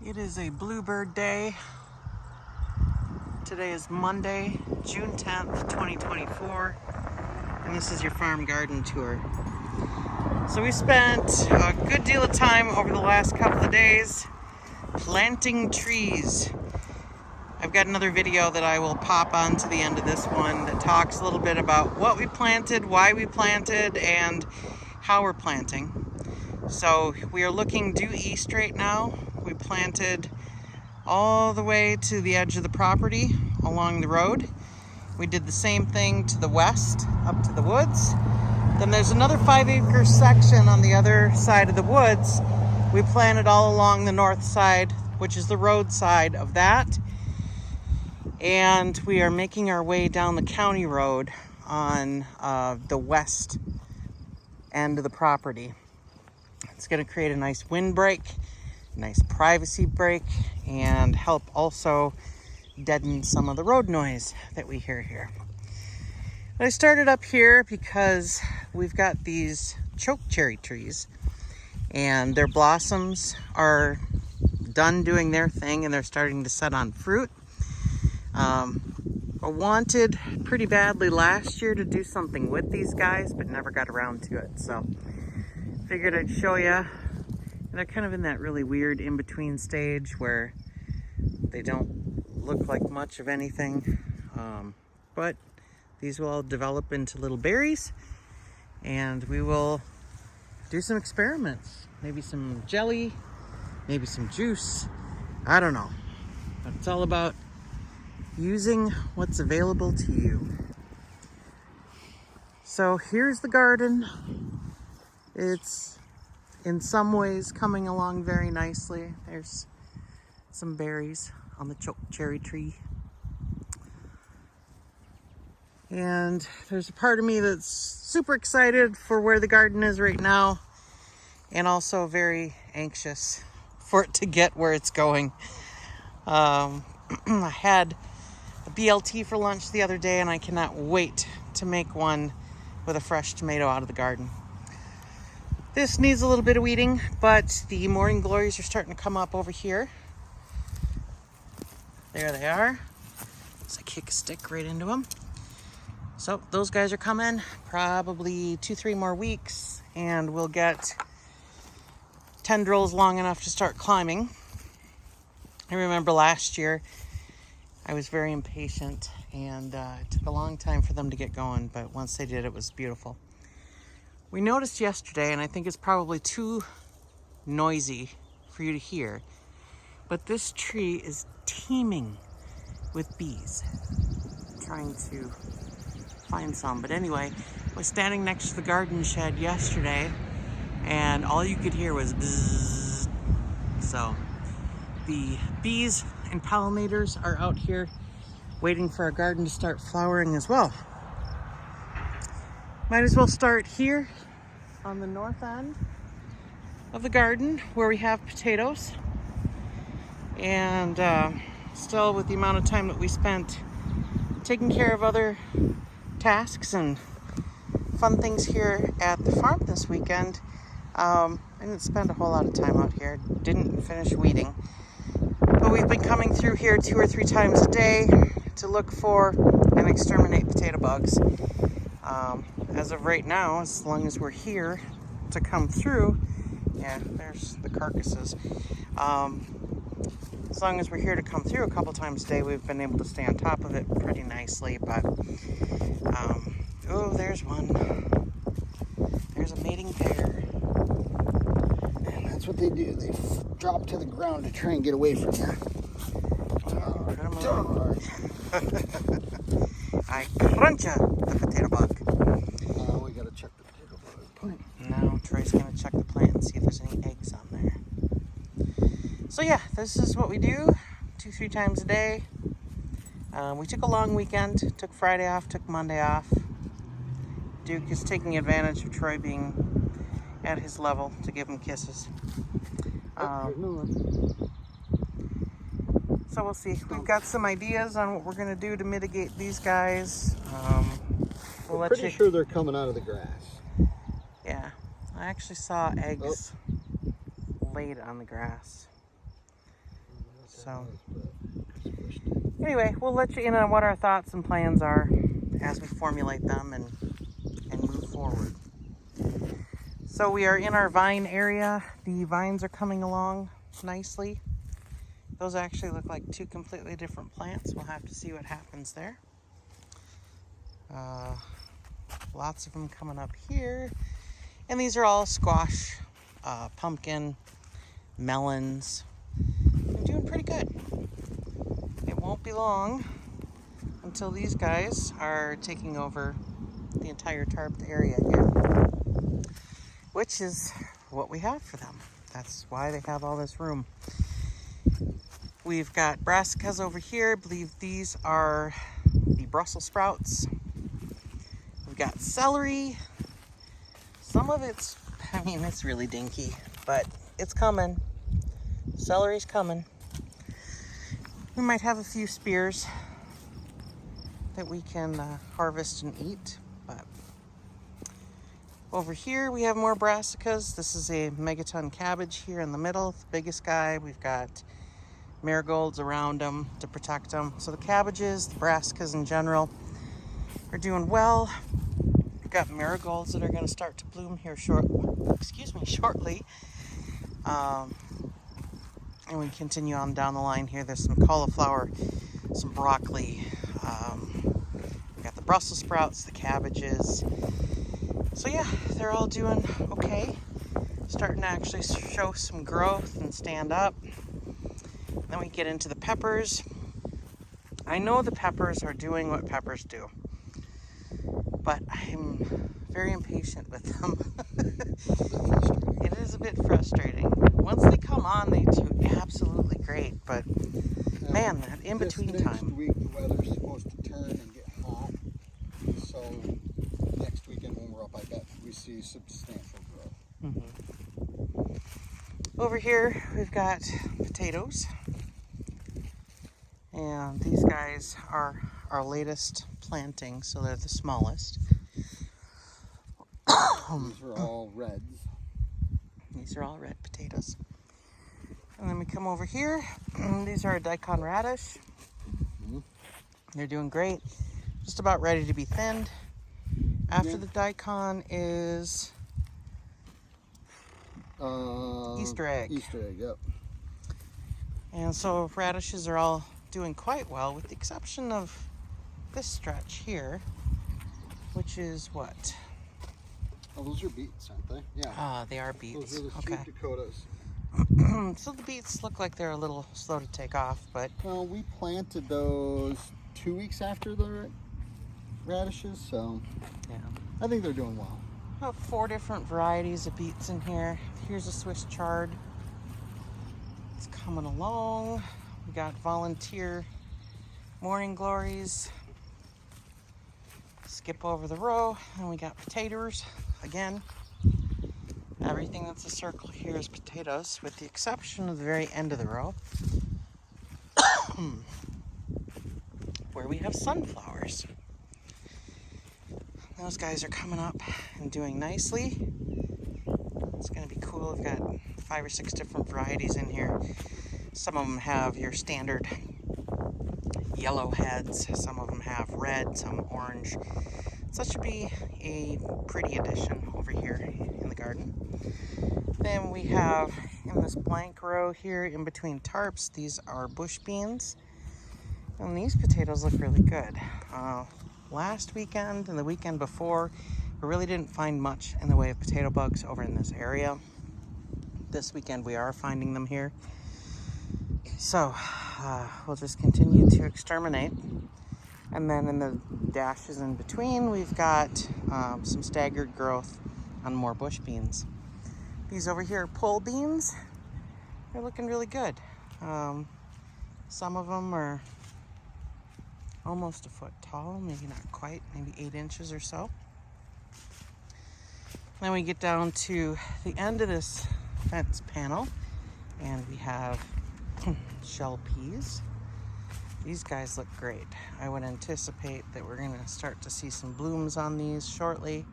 It is a bluebird day. Today is Monday, June 10th, 2024, and this is your farm garden tour. So we spent a good deal of time over the last couple of days planting trees. I've got another video that I will pop on to the end of this one that talks a little bit about what we planted, why we planted, and how we're planting. So we are looking due east right now. We planted all the way to the edge of the property along the road. We did the same thing to the west, up to the woods. Then there's another 5-acre section on the other side of the woods. We planted all along the north side, which is the road side of that. And we are making our way down the county road on the west end of the property. It's going to create a nice windbreak, nice privacy break, and help also deaden some of the road noise that we hear here. But I started up here because we've got these choke cherry trees, and their blossoms are done doing their thing and they're starting to set on fruit. I wanted pretty badly last year to do something with these guys, but never got around to it. So figured I'd show you. They're kind of in that really weird in-between stage where they don't look like much of anything. But these will all develop into little berries, and we will do some experiments. Maybe some jelly, maybe some juice. I don't know. But it's all about using what's available to you. So here's the garden. It's in some ways coming along very nicely. There's some berries on the choke cherry tree. And there's a part of me that's super excited for where the garden is right now, and also very anxious for it to get where it's going. I had a BLT for lunch the other day, and I cannot wait to make one with a fresh tomato out of the garden. This needs a little bit of weeding, but the morning glories are starting to come up over here. There they are. So I kick a stick right into them. So those guys are coming, probably 2-3 more weeks, and we'll get tendrils long enough to start climbing. I remember last year I was very impatient, and it took a long time for them to get going, but once they did, it was beautiful. We noticed yesterday, and I think it's probably too noisy for you to hear, but this tree is teeming with bees. I'm trying to find some, but anyway, I was standing next to the garden shed yesterday, and all you could hear was bzzz. So the bees and pollinators are out here waiting for our garden to start flowering as well. Might as well start here on the north end of the garden where we have potatoes. And still, with the amount of time that we spent taking care of other tasks and fun things here at the farm this weekend, I didn't spend a whole lot of time out here. Didn't finish weeding. But we've been coming through here 2 or 3 times a day to look for and exterminate potato bugs. As of right now, as long as we're here to come through, yeah, there's the carcasses. As long as we're here to come through a couple times a day, we've been able to stay on top of it pretty nicely. But, oh, there's one. There's a mating pair. And that's what they do. They drop to the ground to try and get away from you. I crunch the potato bug. Now we gotta check the potato bug plant. Now Troy's gonna check the plant and see if there's any eggs on there. So yeah, this is what we do 2-3 times a day. We took a long weekend, took Friday off, took Monday off. Duke is taking advantage of Troy being at his level to give him kisses. So we'll see. We've got some ideas on what we're going to do to mitigate these guys. We're pretty sure they're coming out of the grass. Yeah, I actually saw eggs laid on the grass. So anyway, we'll let you in on what our thoughts and plans are as we formulate them and move forward. So we are in our vine area. The vines are coming along nicely. Those actually look like two completely different plants. We'll have to see what happens there. Lots of them coming up here. And these are all squash, pumpkin, melons. I'm doing pretty good. It won't be long until these guys are taking over the entire tarped area here, which is what we have for them. That's why they have all this room. We've got brassicas over here. I believe these are the Brussels sprouts. We've got celery. Some of it's really dinky, but it's coming. Celery's coming. We might have a few spears that we can harvest and eat, but over here we have more brassicas. This is a megaton cabbage here in the middle, the biggest guy. We've got marigolds around them to protect them. So the cabbages, the brassicas in general, are doing well. We've got marigolds that are going to start to bloom here shortly. And we continue on down the line here. There's some cauliflower, some broccoli. We've got the Brussels sprouts, the cabbages. So yeah, they're all doing okay. Starting to actually show some growth and stand up. Then we get into the peppers. I know the peppers are doing what peppers do, but I'm very impatient with them. It is a bit frustrating. Once they come on, they do absolutely great, but man, that in-between time. Next week, the weather's supposed to turn and get hot, so next weekend when we're up, I bet we see substantial growth. Mm-hmm. Over here, we've got potatoes. And these guys are our latest planting, so they're the smallest. These are all reds. These are all red potatoes. And then we come over here. These are a daikon radish. Mm-hmm. They're doing great. Just about ready to be thinned. After the daikon is Easter egg. Easter egg, yep. And so radishes are all doing quite well, with the exception of this stretch here, which is what? Oh, those are beets, aren't they? Yeah. Ah, they are beets. Those are the okay. sweet Dakotas. So the beets look like they're a little slow to take off, but... Well, we planted those 2 weeks after the radishes, so yeah, I think they're doing well. I have 4 different varieties of beets in here. Here's a Swiss chard. It's coming along. We got volunteer morning glories. Skip over the row, and we got potatoes again. Everything that's a circle here is potatoes, with the exception of the very end of the row, where we have sunflowers. Those guys are coming up and doing nicely. It's going to be cool. We've got 5 or 6 different varieties in here. Some of them have your standard yellow heads. Some of them have red, some orange. So that should be a pretty addition over here in the garden. Then we have in this blank row here in between tarps, these are bush beans. And these potatoes look really good. Last weekend and the weekend before, we really didn't find much in the way of potato bugs over in this area. This weekend we are finding them here. So we'll just continue to exterminate. And then in the dashes in between, we've got some staggered growth on more bush beans. These over here are pole beans. They're looking really good. Some of them are almost a foot tall, maybe not quite, maybe 8 inches or so. Then we get down to the end of this fence panel, and we have shell peas. These guys look great. I would anticipate that we're going to start to see some blooms on these shortly.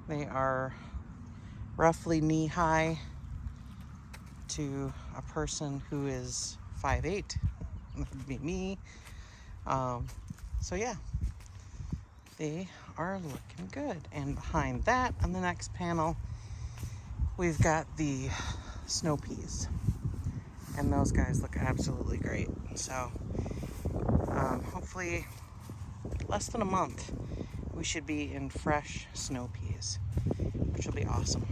They are roughly knee-high to a person who is 5'8". That would be me. So yeah, they are looking good. And behind that, on the next panel, we've got the snow peas. And those guys look absolutely great. So hopefully less than a month, we should be in fresh snow peas, which will be awesome.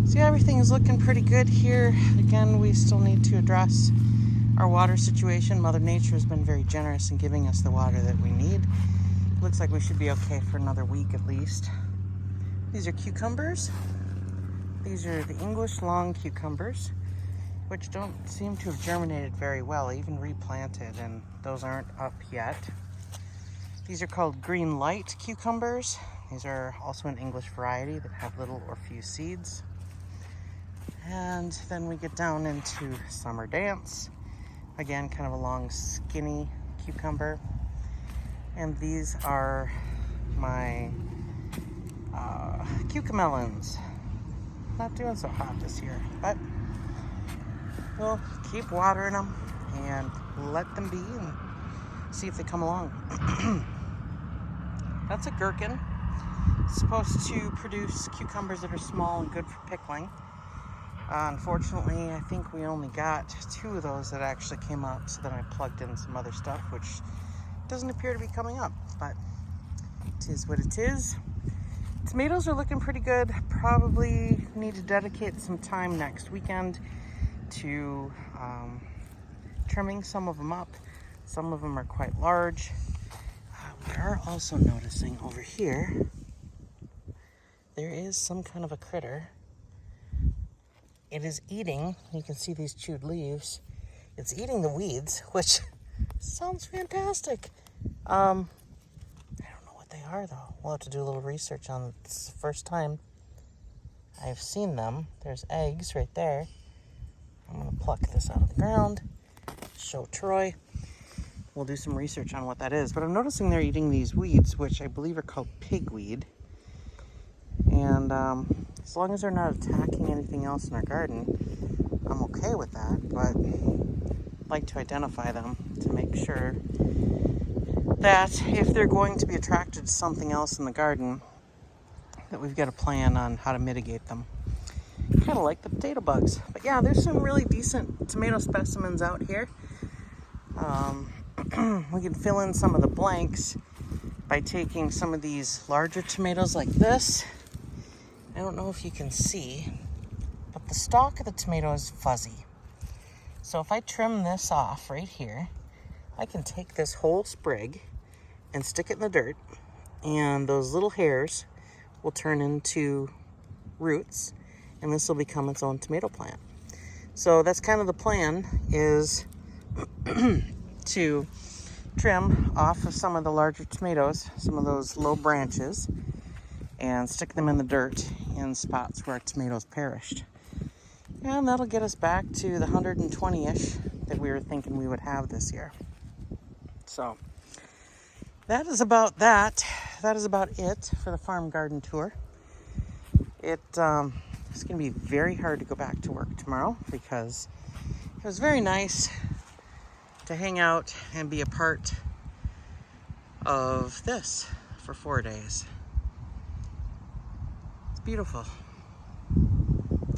So yeah, everything is looking pretty good here. Again, we still need to address our water situation. Mother Nature has been very generous in giving us the water that we need. Looks like we should be okay for another week at least. These are cucumbers. These are the English long cucumbers, which don't seem to have germinated very well, even replanted, and those aren't up yet. These are called green light cucumbers. These are also an English variety that have little or few seeds. And then we get down into summer dance. Again, kind of a long, skinny cucumber. And these are my cucamelons. Not doing so hot this year, but we'll keep watering them and let them be and see if they come along. That's a gherkin. It's supposed to produce cucumbers that are small and good for pickling. Unfortunately, I think we only got 2 of those that actually came up, so then I plugged in some other stuff, which doesn't appear to be coming up, but it is what it is. Tomatoes are looking pretty good. Probably need to dedicate some time next weekend to trimming some of them up. Some of them are quite large. We are also noticing over here, there is some kind of a critter. It is eating, you can see these chewed leaves. It's eating the weeds, which sounds fantastic. I don't know what they are though. We'll have to do a little research on it. This is the first time I've seen them. There's eggs right there. I'm gonna pluck this out of the ground, show Troy. We'll do some research on what that is. But I'm noticing they're eating these weeds, which I believe are called pigweed. And as long as they're not attacking anything else in our garden, I'm okay with that. But I'd like to identify them to make sure that if they're going to be attracted to something else in the garden, that we've got a plan on how to mitigate them. Kind of like the potato bugs. But yeah, there's some really decent tomato specimens out here. We can fill in some of the blanks by taking some of these larger tomatoes like this. I don't know if you can see, but the stalk of the tomato is fuzzy. So if I trim this off right here, I can take this whole sprig and stick it in the dirt, and those little hairs will turn into roots, and this will become its own tomato plant. So that's kind of the plan, is to trim off of some of the larger tomatoes, some of those low branches, and stick them in the dirt in spots where tomatoes perished. And that'll get us back to the 120-ish that we were thinking we would have this year. So that is about that. That is about it for the farm garden tour. It's going to be very hard to go back to work tomorrow because it was very nice to hang out and be a part of this for 4 days. It's beautiful.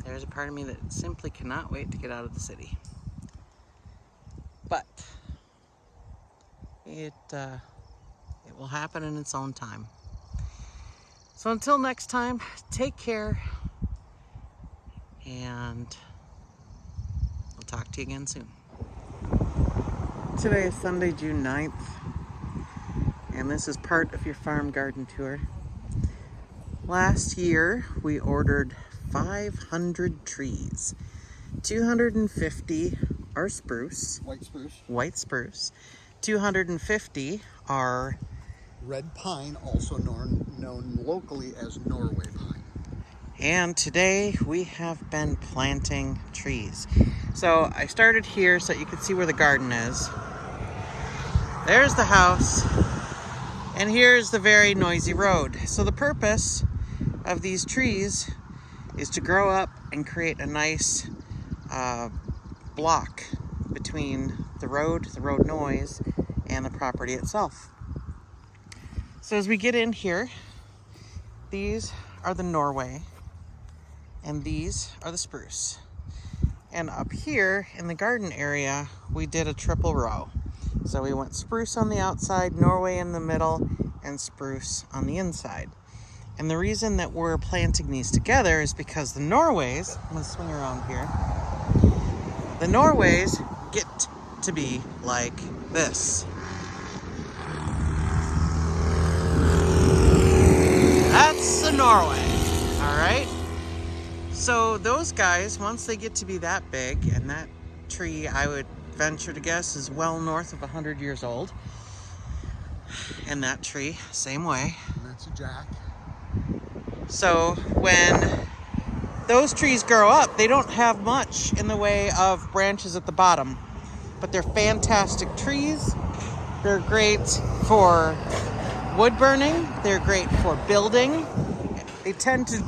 There's a part of me that simply cannot wait to get out of the city. But it will happen in its own time. So until next time, take care, and we'll talk to you again soon. Today is Sunday, June 9th, and this is part of your farm garden tour. Last year, we ordered 500 trees. 250 are spruce. White spruce. 250 are red pine, also known locally as Norway pine. And today we have been planting trees. So I started here so that you can see where the garden is. There's the house, and here's the very noisy road. So the purpose of these trees is to grow up and create a nice block between the road noise, and the property itself. So as we get in here, these are the Norway, and these are the spruce. And up here in the garden area, we did a triple row. So we went spruce on the outside, Norway in the middle, and spruce on the inside. And the reason that we're planting these together is because the Norways, I'm gonna swing around here, the Norways get to be like this. That's the Norway, all right? So those guys, once they get to be that big, and that tree, I would venture to guess, is well north of 100 years old. And that tree, same way. And that's a jack. So when those trees grow up, they don't have much in the way of branches at the bottom, but they're fantastic trees. They're great for wood burning. They're great for building. They tend to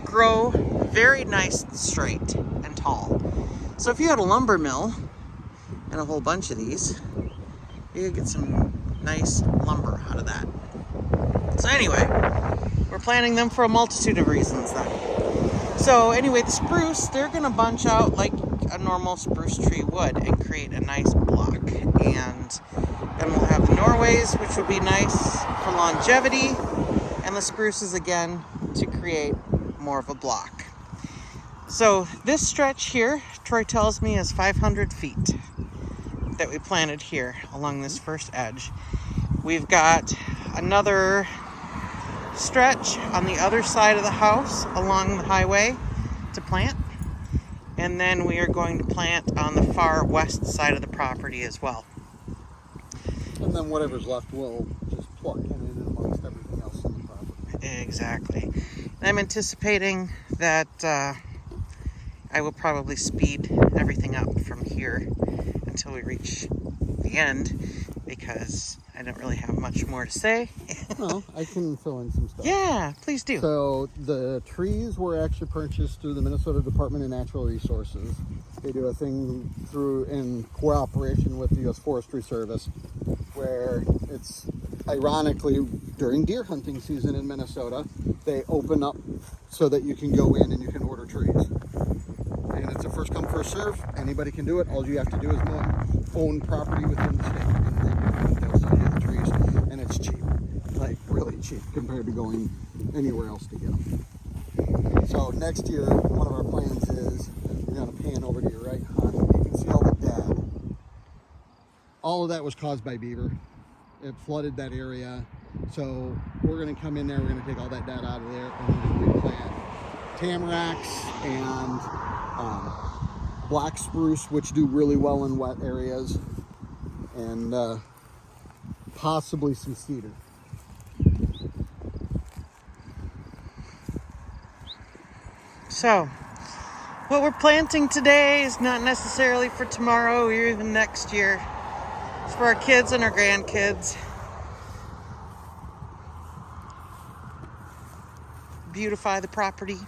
grow very nice and straight and tall. So if you had a lumber mill and a whole bunch of these, you could get some nice lumber out of that. So anyway, we're planting them for a multitude of reasons then. So anyway, the spruce, they're gonna bunch out like a normal spruce tree would and create a nice block. And then we'll have the Norways, which will be nice for longevity, and the spruces again to create more of a block. So this stretch here, Troy tells me, is 500 feet that we planted here along this first edge. We've got another stretch on the other side of the house along the highway to plant. And then we are going to plant on the far west side of the property as well. And then whatever's left, we'll just pluck in amongst everything else in the property. Exactly. And I'm anticipating that I will probably speed everything up from here until we reach the end, because I don't really have much more to say. No, I can fill in some stuff. Yeah, please do. So the trees were actually purchased through the Minnesota Department of Natural Resources. They do a thing through in cooperation with the U.S. Forestry Service, where it's ironically during deer hunting season in Minnesota, they open up so that you can go in and you can order trees. And it's a first come first serve. Anybody can do it. All you have to do is own property within the state, and then they'll sell you the trees, and it's cheap, like really cheap compared to going anywhere else to get them. So next year, one of our plans is we're going to pan over to your right, hon. You can see all the dead. All of that was caused by beaver. It flooded that area. So we're going to come in there. We're going to take all that dead out of there, and we're going to replant tamaracks and black spruce, which do really well in wet areas, and possibly some cedar. So, what we're planting today is not necessarily for tomorrow or even next year. It's for our kids and our grandkids. Beautify the property.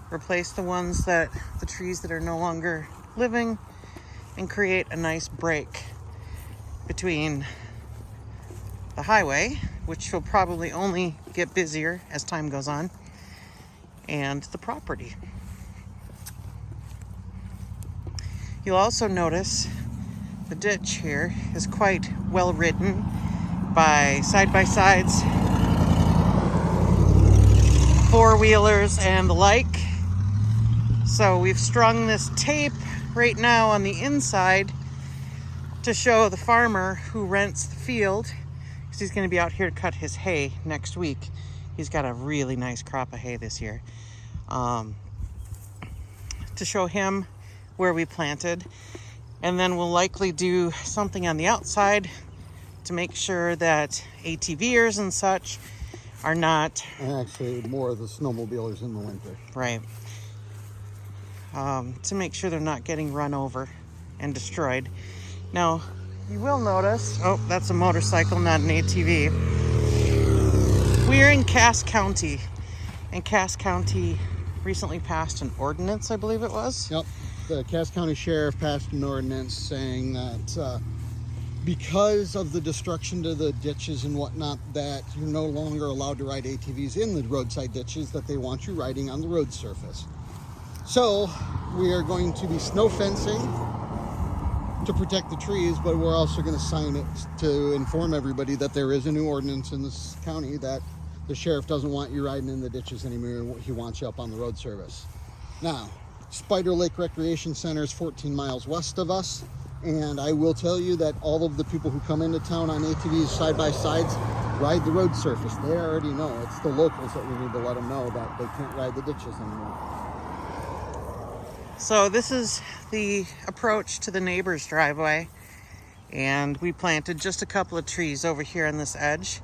Replace the trees that are no longer living, and create a nice break between the highway, which will probably only get busier as time goes on, and the property. You'll also notice the ditch here is quite well ridden by side-by-sides, four-wheelers, and the like. So we've strung this tape right now on the inside to show the farmer who rents the field, because he's going to be out here to cut his hay next week. He's got a really nice crop of hay this year. To show him where we planted. And then we'll likely do something on the outside to make sure that ATVers and such are not... And actually more of the snowmobilers in the winter. Right. To make sure they're not getting run over and destroyed. Now, you will notice... Oh, that's a motorcycle, not an ATV. We're in Cass County. And Cass County recently passed an ordinance, I believe it was. Yep. the Cass County Sheriff passed an ordinance saying that because of the destruction to the ditches and whatnot, that you're no longer allowed to ride ATVs in the roadside ditches, that they want you riding on the road surface. So we are going to be snow fencing to protect the trees, but we're also going to sign it to inform everybody that there is a new ordinance in this county that the sheriff doesn't want you riding in the ditches anymore. He wants you up on the road service. Now, Spider Lake Recreation Center is 14 miles west of us, and I will tell you that all of the people who come into town on ATVs side-by-sides ride the road surface. They already know. It's the locals that we need to let them know that they can't ride the ditches anymore. So this is the approach to the neighbor's driveway, and we planted just a couple of trees over here on this edge,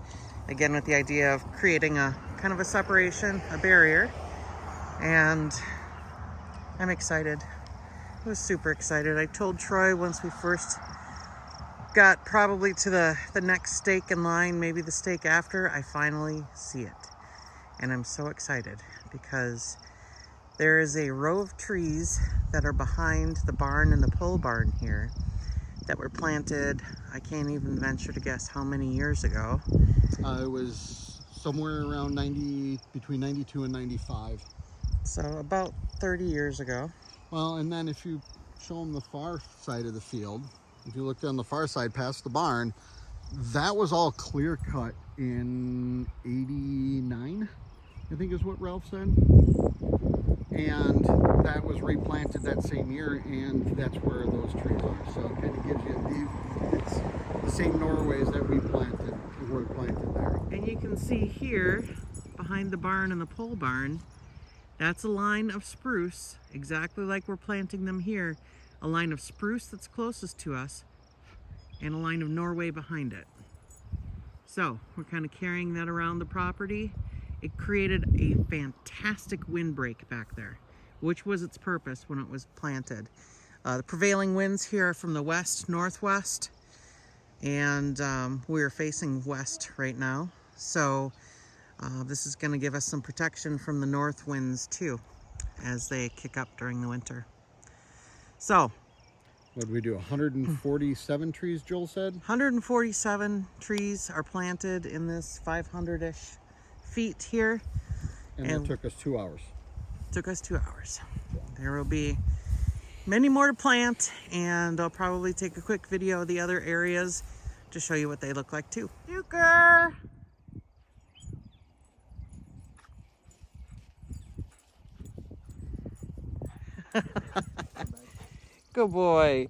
again with the idea of creating a kind of a separation, a barrier. And I'm excited. I was super excited. I told Troy once we first got probably to the next stake in line, maybe the stake after, I finally see it. And I'm so excited because there is a row of trees that are behind the barn and the pole barn here that were planted, I can't even venture to guess how many years ago. It was somewhere around between 92 and 95. So about 30 years ago. Well, and then if you show them the far side of the field, if you look on the far side past the barn, that was all clear cut in 89, I think is what Ralph said. And that was replanted that same year, and that's where those trees are. So it kind of gives you it's the same Norways that we planted, were planted there. And you can see here, behind the barn and the pole barn, that's a line of spruce, exactly like we're planting them here. A line of spruce that's closest to us, and a line of Norway behind it. So we're kind of carrying that around the property. It created a fantastic windbreak back there, which was its purpose when it was planted. The prevailing winds here are from the west, northwest, and we're facing west right now. So this is going to give us some protection from the north winds too, as they kick up during the winter. So, what did we do? 147 trees, Joel said? 147 trees are planted in this 500-ish feet here. And it took us 2 hours. Took us 2 hours. There will be many more to plant, and I'll probably take a quick video of the other areas to show you what they look like too. Euchre! Good boy.